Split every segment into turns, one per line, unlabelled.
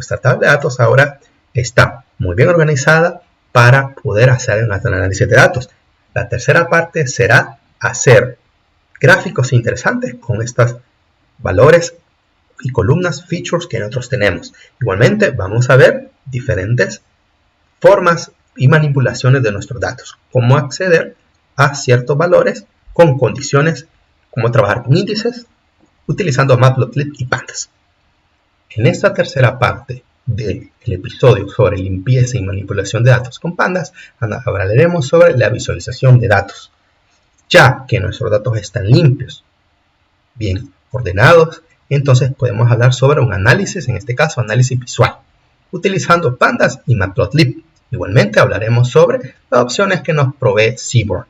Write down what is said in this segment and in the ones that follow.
nuestra tabla de datos ahora está muy bien organizada para poder hacer un análisis de datos. La tercera parte será hacer gráficos interesantes con estos valores y columnas, features que nosotros tenemos. Igualmente vamos a ver diferentes formas y manipulaciones de nuestros datos, cómo acceder a ciertos valores con condiciones, cómo trabajar con índices utilizando Matplotlib y Pandas. En esta tercera parte del episodio sobre limpieza y manipulación de datos con Pandas, hablaremos sobre la visualización de datos. Ya que nuestros datos están limpios, bien ordenados, entonces podemos hablar sobre un análisis, en este caso análisis visual, utilizando Pandas y Matplotlib. Igualmente hablaremos sobre las opciones que nos provee Seaborn,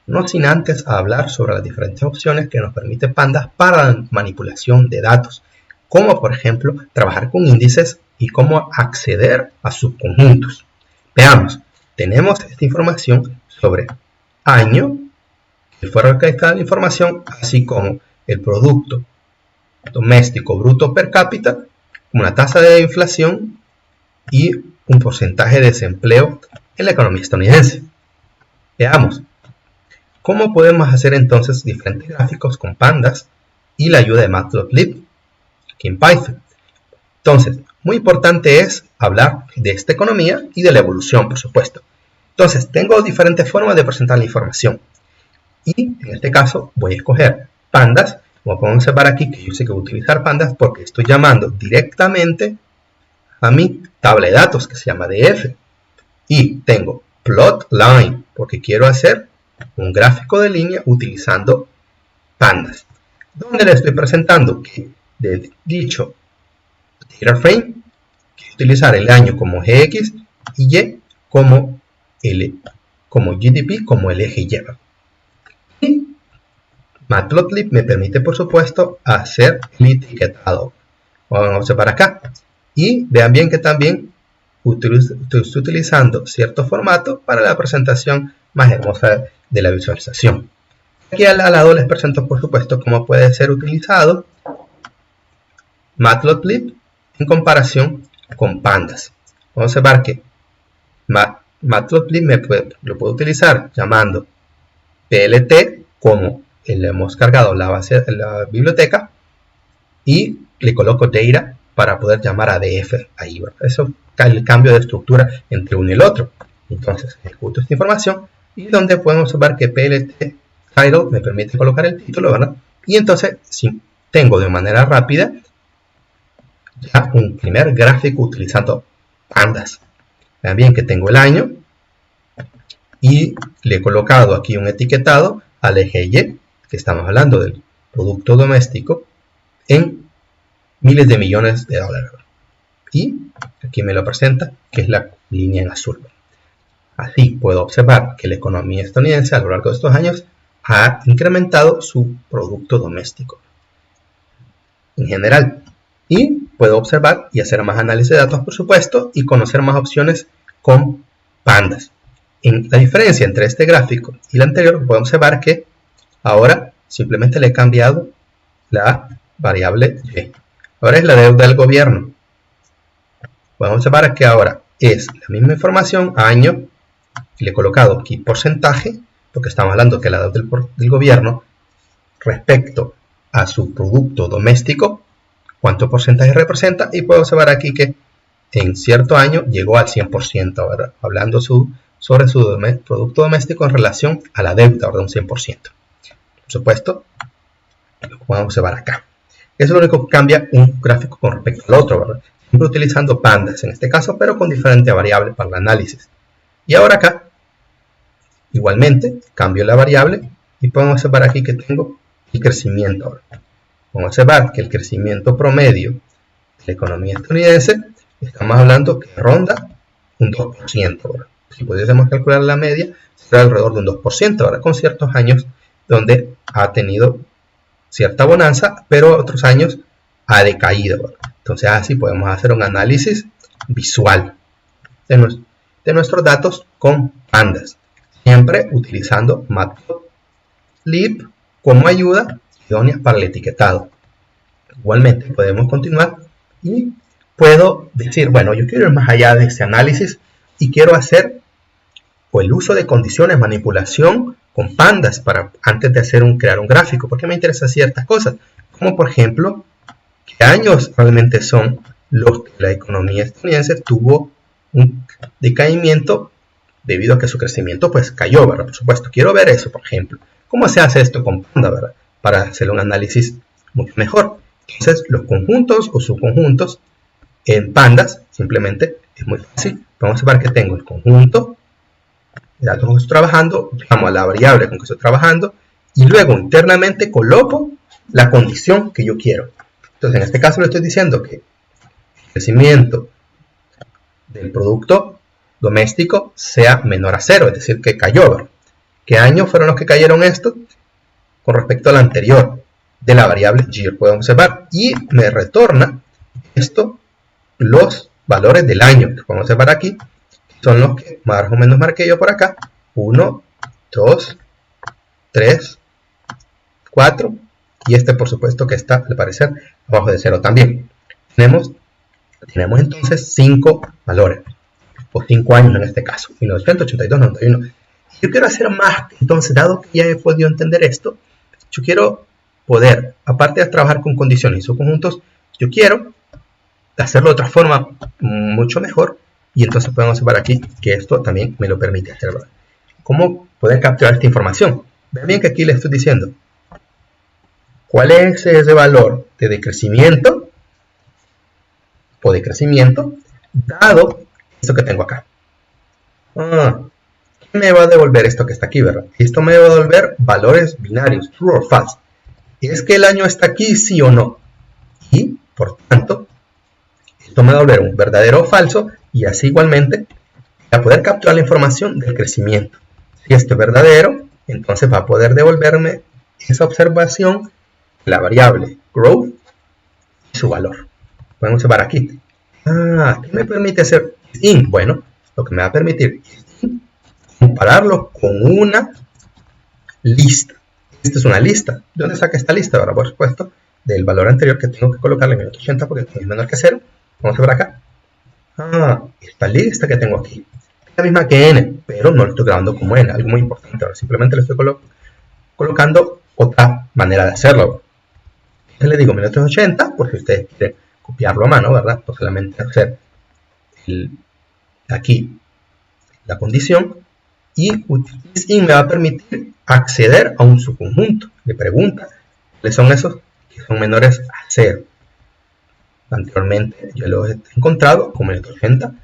no sin antes hablar sobre las diferentes opciones que nos permite Pandas para la manipulación de datos, como por ejemplo trabajar con índices y cómo acceder a subconjuntos. Veamos, tenemos esta información sobre año, el fue recolectada la información, así como el producto doméstico bruto per cápita, una tasa de inflación y un porcentaje de desempleo en la economía estadounidense. Veamos, ¿cómo podemos hacer entonces diferentes gráficos con Pandas y la ayuda de Matplotlib aquí en Python? Entonces, muy importante es hablar de esta economía y de la evolución, por supuesto. Entonces, tengo diferentes formas de presentar la información. Y en este caso voy a escoger Pandas. Como podemos observar aquí que yo sé que voy a utilizar Pandas porque estoy llamando directamente a mi tabla de datos que se llama DF. Y tengo Plotline porque quiero hacer un gráfico de línea utilizando Pandas, donde le estoy presentando que de dicho data frame quiero utilizar el año como GX y Y como GDP como el eje Y. Y Matplotlib me permite, por supuesto, hacer el etiquetado. Vamos a observar acá. Y vean bien que también estoy utilizando cierto formato para la presentación más hermosa de la visualización. Aquí al lado les presento, por supuesto, cómo puede ser utilizado Matplotlib en comparación con Pandas. Vamos a observar que Matplotlib lo puedo utilizar llamando PLT como le hemos cargado la biblioteca y le coloco data para poder llamar a df ahí, ¿verdad? Eso es el cambio de estructura entre uno y el otro. Entonces ejecuto esta información y donde podemos observar que PLT title me permite colocar el título, ¿verdad? Y entonces si tengo de manera rápida ya un primer gráfico utilizando Pandas. Vean bien que tengo el año y le he colocado aquí un etiquetado al eje Y, que estamos hablando del producto doméstico, en miles de millones de dólares. Y aquí me lo presenta, que es la línea en azul. Así puedo observar que la economía estadounidense a lo largo de estos años ha incrementado su producto doméstico en general. Y puedo observar y hacer más análisis de datos, por supuesto, y conocer más opciones con Pandas. En la diferencia entre este gráfico y el anterior, podemos observar que ahora simplemente le he cambiado la variable Y. Ahora es la deuda del gobierno. Podemos observar que ahora es la misma información, año, y le he colocado aquí porcentaje, porque estamos hablando que la deuda del gobierno respecto a su producto doméstico, cuánto porcentaje representa, y puedo observar aquí que en cierto año llegó al 100%, ¿verdad? Hablando sobre su producto doméstico en relación a la deuda, ¿verdad? Un 100%. Por supuesto, lo podemos observar acá. Eso es lo único que cambia un gráfico con respecto al otro, ¿verdad? Siempre utilizando Pandas en este caso, pero con diferentes variables para el análisis. Y ahora acá, igualmente, cambio la variable y podemos observar aquí que tengo el crecimiento. Ahora. Vamos a observar que el crecimiento promedio de la economía estadounidense, estamos hablando que ronda un 2%. ¿verdad? Si pudiésemos calcular la media, será alrededor de un 2%, ahora con ciertos años donde ha tenido cierta bonanza, pero otros años ha decaído. ¿verdad? Entonces así podemos hacer un análisis visual de nuestros datos con Pandas, siempre utilizando Matplotlib como ayuda idónea para el etiquetado. Igualmente podemos continuar y puedo decir, bueno, yo quiero ir más allá de este análisis y quiero hacer el uso de condiciones, manipulación con pandas antes de crear un gráfico, porque me interesan ciertas cosas, como por ejemplo, qué años realmente son los que la economía estadounidense tuvo un decaimiento debido a que su crecimiento pues cayó, ¿verdad? Por supuesto, quiero ver eso, por ejemplo. ¿Cómo se hace esto con panda, verdad? Para hacer un análisis mucho mejor. Entonces, los conjuntos o subconjuntos en pandas simplemente es muy fácil. Vamos a ver que tengo el conjunto de datos con que estoy trabajando, llamo a la variable con que estoy trabajando y luego internamente coloco la condición que yo quiero. Entonces, en este caso le estoy diciendo que el crecimiento del producto doméstico sea menor a 0, es decir, que cayó, ¿verdad? ¿Qué años fueron los que cayeron estos? Con respecto al anterior de la variable year, puedo observar, y me retorna esto los valores del año, que podemos observar aquí, son los que más o menos marqué yo por acá, 1, 2, 3, 4, y este por supuesto que está al parecer abajo de 0 también. Tenemos entonces 5 valores, o 5 años en este caso, 1982, 91. Yo quiero hacer más, entonces dado que ya he podido entender esto, yo quiero poder, aparte de trabajar con condiciones y subconjuntos, yo quiero hacerlo de otra forma mucho mejor, y entonces podemos observar aquí que esto también me lo permite hacerlo. ¿Cómo poder capturar esta información? Vean bien que aquí le estoy diciendo cuál es ese valor de decrecimiento o de crecimiento dado esto que tengo acá. ¿Qué me va a devolver esto que está aquí, verdad? Esto me va a devolver valores binarios, true or false. ¿Es que el año está aquí, sí o no? Y, por tanto, esto me va a devolver un verdadero o falso, y así igualmente, para poder capturar la información del crecimiento. Si esto es verdadero, entonces va a poder devolverme esa observación de la variable growth y su valor. Podemos observar aquí. ¿Qué me permite hacer in? Bueno, lo que me va a permitir es compararlo con una lista. Esta es una lista. ¿De dónde saca esta lista? Ahora, por supuesto, del valor anterior que tengo que colocarle en 1980 porque es menor que 0. Vamos a ver acá. Esta lista que tengo aquí es la misma que n, pero no lo estoy grabando como n, algo muy importante. Ahora simplemente le estoy colocando otra manera de hacerlo. Entonces le digo 1980, porque ustedes quieren copiarlo a mano, ¿verdad? No solamente hacer aquí la condición, y utilizing me va a permitir acceder a un subconjunto. Le pregunta cuáles son esos que son menores a 0. Anteriormente yo los he encontrado como 1980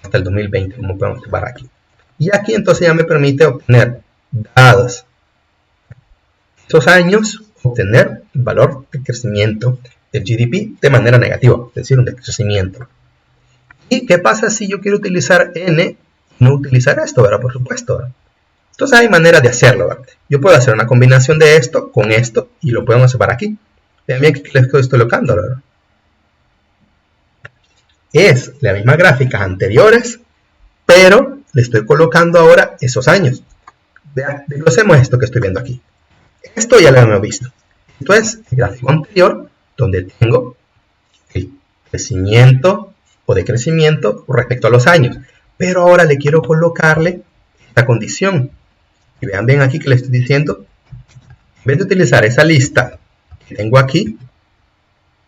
hasta el 2020, como podemos observar aquí. Y aquí entonces ya me permite obtener, dados estos años, obtener el valor de crecimiento del GDP de manera negativa, es decir, un decrecimiento. ¿Y qué pasa si yo quiero utilizar n y no utilizar esto, ¿verdad? Por supuesto, ¿verdad? Entonces hay maneras de hacerlo, ¿verdad? Yo puedo hacer una combinación de esto con esto y lo podemos observar aquí. Vean bien que les estoy colocando, ¿verdad? Es la misma gráfica anteriores, pero le estoy colocando ahora esos años. Vean, desglosemos esto que estoy viendo aquí. Esto ya lo hemos visto. Esto es el gráfico anterior, donde tengo el crecimiento o decrecimiento respecto a los años. Pero ahora le quiero colocarle esta condición. Y vean bien aquí que le estoy diciendo, en vez de utilizar esa lista que tengo aquí,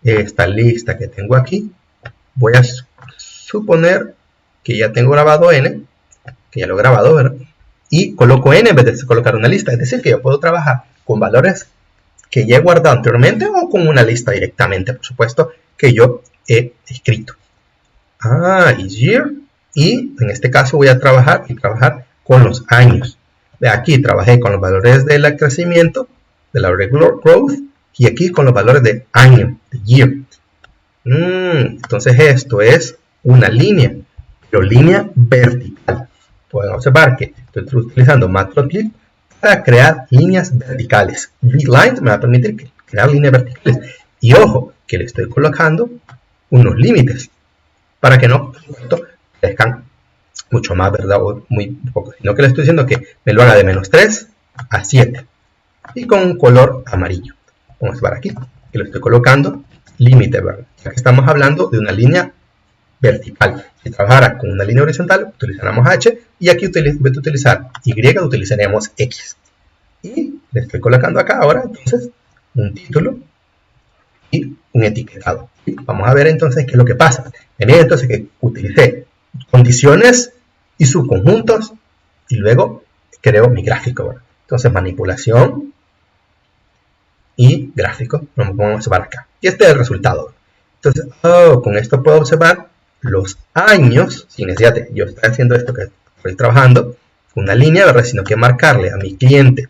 esta lista que tengo aquí, voy a suponer que ya tengo grabado n, que ya lo he grabado, ¿verdad? Y coloco n en vez de colocar una lista. Es decir, que yo puedo trabajar con valores que ya he guardado anteriormente o con una lista directamente, por supuesto, que yo he escrito. Y year. Y en este caso voy a trabajar con los años. Aquí trabajé con los valores del crecimiento, de la regular growth, y aquí con los valores de año, de year. Entonces esto es una línea, pero línea vertical. Pueden observar que estoy utilizando Matplotlib para crear líneas verticales. V-Lines me va a permitir crear líneas verticales. Y ojo, que le estoy colocando unos límites para que no, por supuesto, crezcan mucho más, ¿verdad? O muy poco. Sino que le estoy diciendo que me lo haga de -3 a 7. Y con un color amarillo. Vamos a ver aquí, que lo estoy colocando límite, ¿verdad? Ya que estamos hablando de una línea vertical. Si trabajara con una línea horizontal, utilizáramos H, y aquí en vez de utilizar Y, utilizaríamos X. Y le estoy colocando acá ahora, entonces, un título y un etiquetado. Vamos a ver entonces qué es lo que pasa. Bien, entonces que utilicé condiciones y subconjuntos, y luego creo mi gráfico, ¿verdad? Entonces, manipulación y gráfico, lo vamos a observar acá. Y este es el resultado. Entonces, con esto puedo observar los años, sin necesidad de yo estar haciendo esto que estoy trabajando, una línea, ¿verdad? Sino que marcarle a mi cliente,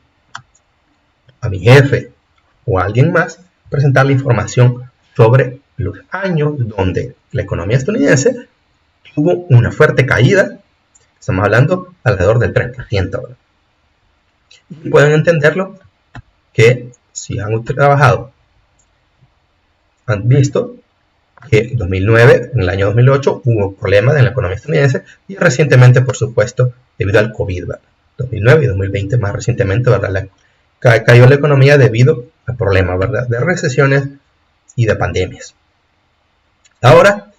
a mi jefe o a alguien más, presentarle información sobre los años donde la economía estadounidense tuvo una fuerte caída. Estamos hablando alrededor del 3%, ¿verdad? Y pueden entenderlo que si han trabajado, han visto que en 2009, en el año 2008, hubo problemas en la economía estadounidense, y recientemente, por supuesto, debido al COVID, ¿verdad? 2009 y 2020 más recientemente, ¿verdad? Cayó la economía debido a problemas, ¿verdad? De recesiones y de pandemias. Ahora,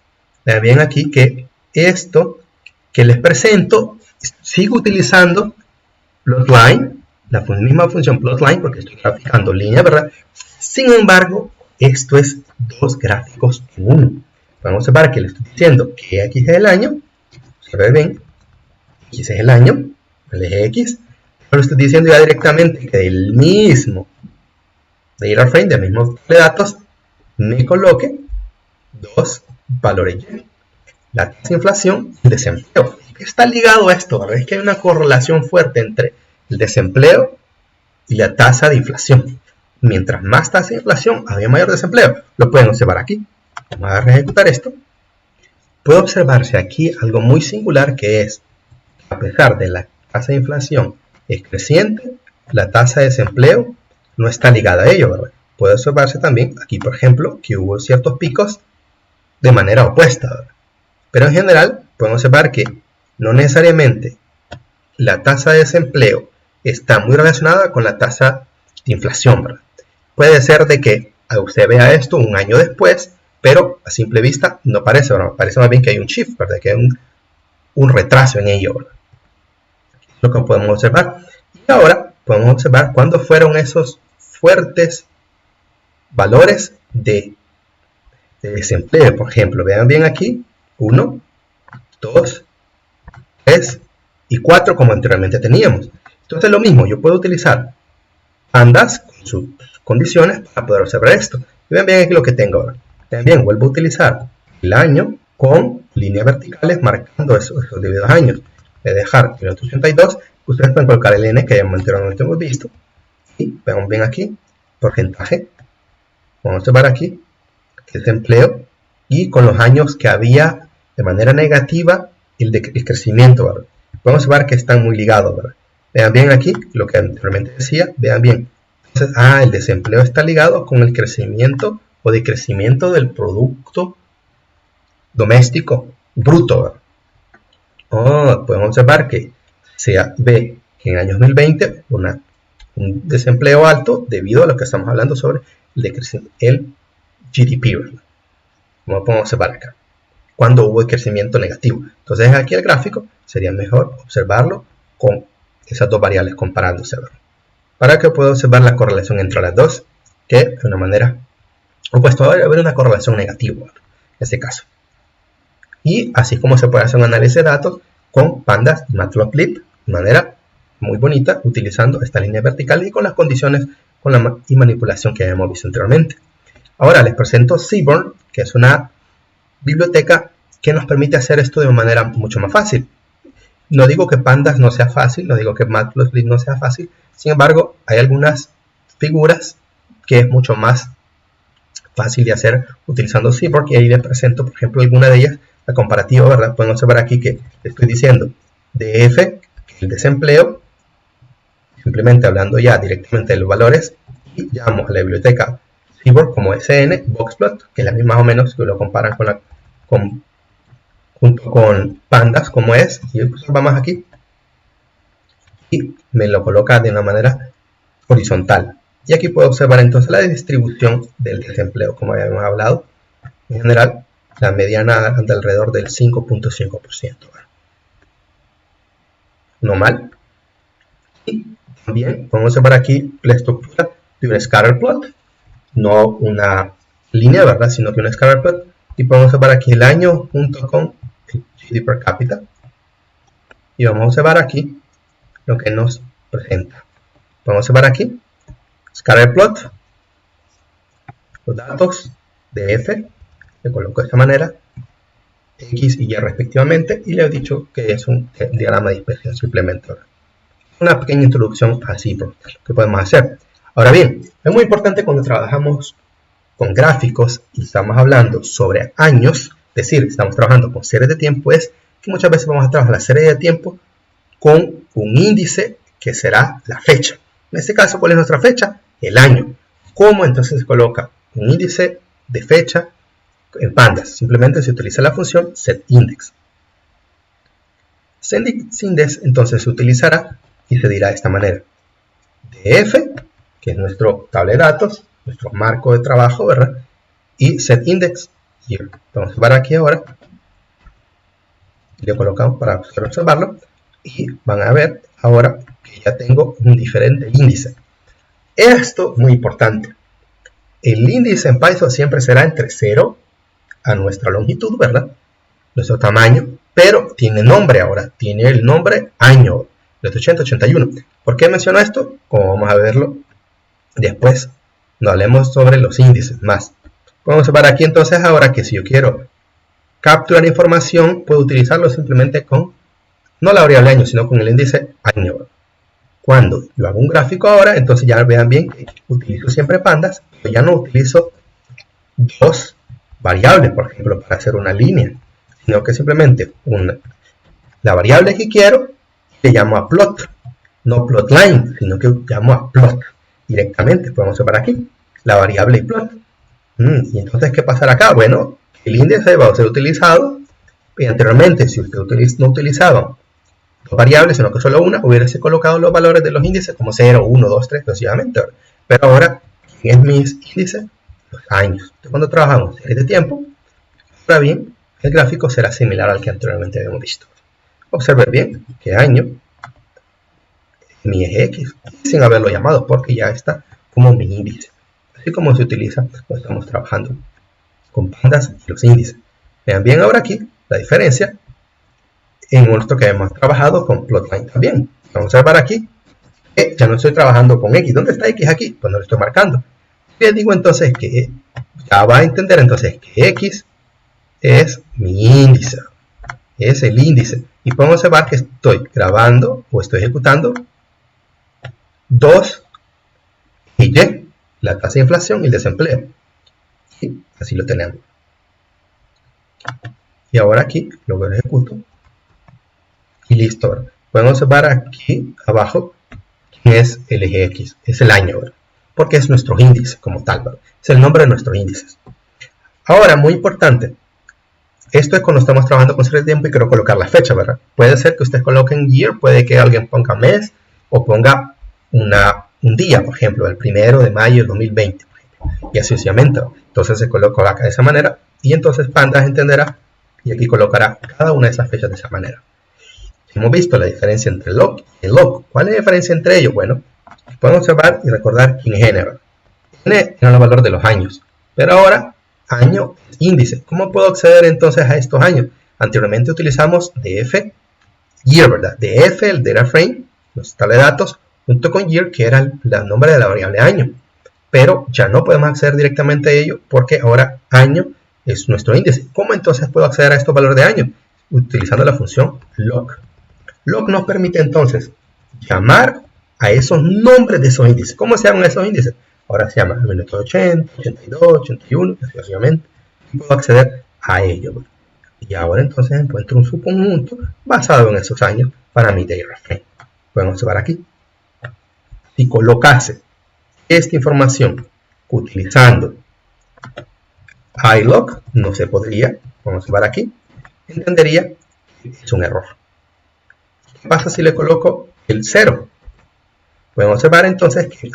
vean bien aquí que esto que les presento, sigo utilizando plotline, la misma función plotline, porque estoy graficando líneas, ¿verdad? Sin embargo, esto es dos gráficos en uno. Vamos a observar que le estoy diciendo que X es el año, se ve bien, X es el año, el eje X, pero le estoy diciendo ya directamente que del mismo data frame, del mismo de datos, me coloque dos valores Y, la tasa de inflación y el desempleo. Está ligado a esto, ¿verdad? Es que hay una correlación fuerte entre el desempleo y la tasa de inflación. Mientras más tasa de inflación, había mayor desempleo. Lo pueden observar aquí. Vamos a ejecutar esto. Puede observarse aquí algo muy singular, que es, a pesar de la tasa de inflación es creciente, la tasa de desempleo no está ligada a ello, ¿verdad? Puede observarse también aquí, por ejemplo, que hubo ciertos picos de manera opuesta, ¿verdad? Pero en general, podemos observar que no necesariamente la tasa de desempleo está muy relacionada con la tasa de inflación, ¿verdad? Puede ser de que usted vea esto un año después, pero a simple vista no parece, ¿verdad? Parece más bien que hay un shift, ¿verdad? Que hay un retraso en ello, ¿verdad? Lo que podemos observar. Y ahora podemos observar cuándo fueron esos fuertes valores de desempleo. Por ejemplo, vean bien aquí, 1, 2, 3 y 4 como anteriormente teníamos. Entonces lo mismo, yo puedo utilizar pandas con sus condiciones para poder observar esto. Y vean bien aquí lo que tengo ahora. También vuelvo a utilizar el año con líneas verticales marcando esos debidos años. De dejar 1982, ustedes pueden colocar el N que ya anteriormente hemos visto. Y vean bien aquí, porcentaje. Vamos a observar aquí desempleo y con los años que había de manera negativa el crecimiento, ¿verdad? Podemos observar que están muy ligados, ¿verdad? Vean bien aquí lo que anteriormente decía, vean bien. Entonces, el desempleo está ligado con el crecimiento o decrecimiento del producto doméstico bruto, ¿verdad? Podemos observar que se ve que en el año 2020 un desempleo alto debido a lo que estamos hablando sobre el GDP, ¿verdad? Como podemos observar acá, cuando hubo el crecimiento negativo. Entonces aquí el gráfico sería mejor observarlo con esas dos variables comparándose, ¿verdad? Para que pueda observar la correlación entre las dos, que de una manera opuesta va a haber una correlación negativa, ¿verdad? En este caso. Y así como se puede hacer un análisis de datos con pandas y matplotlib de manera muy bonita, utilizando esta línea vertical y con las condiciones y manipulación que habíamos visto anteriormente. Ahora les presento Seaborn, que es una biblioteca que nos permite hacer esto de una manera mucho más fácil. No digo que pandas no sea fácil, no digo que matplotlib no sea fácil, sin embargo hay algunas figuras que es mucho más fácil de hacer utilizando Seaborn, y ahí les presento, por ejemplo, alguna de ellas, la comparativa, ¿verdad? Pueden observar aquí que estoy diciendo DF, que es el desempleo, simplemente hablando ya directamente de los valores, y llamamos a la biblioteca Seaborn como SN, Boxplot, que es la misma más o menos que lo comparan junto con pandas como es, y pues vamos aquí y me lo coloca de una manera horizontal. Y aquí puedo observar entonces la distribución del desempleo, como habíamos hablado. En general, la mediana anda alrededor del 5.5%. No mal. Y también podemos observar aquí la estructura de un scatter plot, no una línea, ¿verdad? Sino que un scatter plot. Y podemos observar aquí el año junto con el GDP per cápita. Y vamos a observar aquí lo que nos presenta. Podemos observar aquí scatter plot, los datos de F, le coloco de esta manera, X y Y respectivamente, y le he dicho que es un diagrama de dispersión simplemente. Una pequeña introducción así que podemos hacer. Ahora bien, es muy importante cuando trabajamos con gráficos y estamos hablando sobre años, es decir, estamos trabajando con series de tiempo, es que muchas veces vamos a trabajar la serie de tiempo con un índice que será la fecha. En este caso, ¿cuál es nuestra fecha? El año. ¿Cómo entonces se coloca un índice de fecha en pandas? Simplemente se utiliza la función setIndex. setIndex entonces se utilizará y se dirá de esta manera: df, que es nuestro tabla de datos, nuestro marco de trabajo, ¿verdad? Y setIndex year. Vamos a ver aquí ahora. Le colocamos para observarlo. Y van a ver ahora que ya tengo un diferente índice. Esto es muy importante. El índice en Python siempre será entre 0 a nuestra longitud, ¿verdad? Nuestro tamaño, pero tiene nombre ahora. Tiene el nombre año, de 8081. ¿Por qué menciono esto? Como vamos a verlo después, no hablemos sobre los índices más. Vamos a ver aquí entonces ahora que si yo quiero capturar información, puedo utilizarlo simplemente con, no la variable año, sino con el índice año. Cuando yo hago un gráfico ahora, entonces ya vean bien que utilizo siempre pandas, pero ya no utilizo dos variables, por ejemplo, para hacer una línea, sino que simplemente la variable que quiero le llamo a plot, no plotline, sino que llamo a plot directamente. Podemos ver aquí la variable y plot. Y entonces, ¿qué pasará acá? Bueno, el índice va a ser utilizado, y anteriormente, si usted no utilizaba dos variables, sino que solo una, hubiese colocado los valores de los índices como 0, 1, 2, 3, sucesivamente. Pero ahora, ¿quién es mis índices? Los años. Entonces, cuando trabajamos series de tiempo, ahora bien, el gráfico será similar al que anteriormente habíamos visto. Observen bien que año es mi eje X, sin haberlo llamado, porque ya está como mi índice. Así como se utiliza cuando estamos trabajando con pandas y los índices. Vean bien ahora aquí la diferencia en nuestro que hemos trabajado con plotline también. Vamos a ver aquí que ya no estoy trabajando con X. ¿Dónde está X aquí? Pues no lo estoy marcando. Les digo entonces que ya va a entender entonces que X es mi índice. Es el índice. Y podemos observar que estoy grabando o estoy ejecutando 2 y Y, la tasa de inflación y el desempleo. Y así lo tenemos. Y ahora aquí lo ejecuto. Y listo. ¿Verdad? Podemos observar aquí abajo quién es el eje X. Es el año, ¿verdad? Porque es nuestro índice como tal, ¿verdad? Es el nombre de nuestros índices. Ahora, muy importante. Esto es cuando estamos trabajando con series de tiempo y quiero colocar la fecha, ¿verdad? Puede ser que ustedes coloquen year, puede que alguien ponga mes o ponga un día, por ejemplo, el 1 de mayo del 2020, y así sucesivamente. Entonces se coloca acá de esa manera y entonces Pandas entenderá y aquí colocará cada una de esas fechas de esa manera. Hemos visto la diferencia entre el log y el log. ¿Cuál es la diferencia entre ellos? Bueno, podemos observar y recordar quién es n, ¿verdad? N era el valor de los años, pero ahora año es índice. ¿Cómo puedo acceder entonces a estos años? Anteriormente utilizamos df year, ¿verdad? df, el data frame, nuestra tabla de datos, junto con year, que era el nombre de la variable año. Pero ya no podemos acceder directamente a ello porque ahora año es nuestro índice. ¿Cómo entonces puedo acceder a estos valores de año? Utilizando la función log. Log nos permite entonces llamar a esos nombres de esos índices. ¿Cómo se llaman esos índices? Ahora se llama 1980, 82, 81, sucesivamente. Y puedo acceder a ello. Y ahora entonces encuentro un subconjunto basado en esos años para mi data frame. Podemos observar aquí. Si colocase esta información utilizando ilog, no se podría. Vamos a ver aquí. Entendería que es un error. ¿Qué pasa si le coloco el 0? Podemos observar entonces que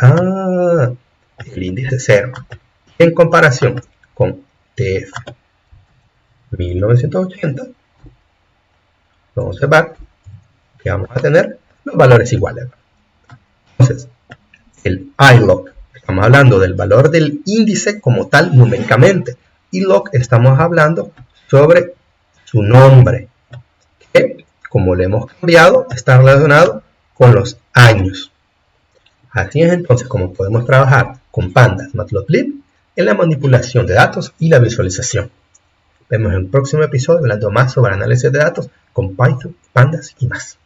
el índice 0 en comparación con df 1980, vamos a observar que vamos a tener los valores iguales. Entonces, el iLog, estamos hablando del valor del índice como tal numéricamente, y log estamos hablando sobre su nombre, que como le hemos cambiado está relacionado con los años. Así es entonces como podemos trabajar con pandas matplotlib en la manipulación de datos y la visualización. Vemos en el próximo episodio hablando más sobre análisis de datos con Python, pandas y más.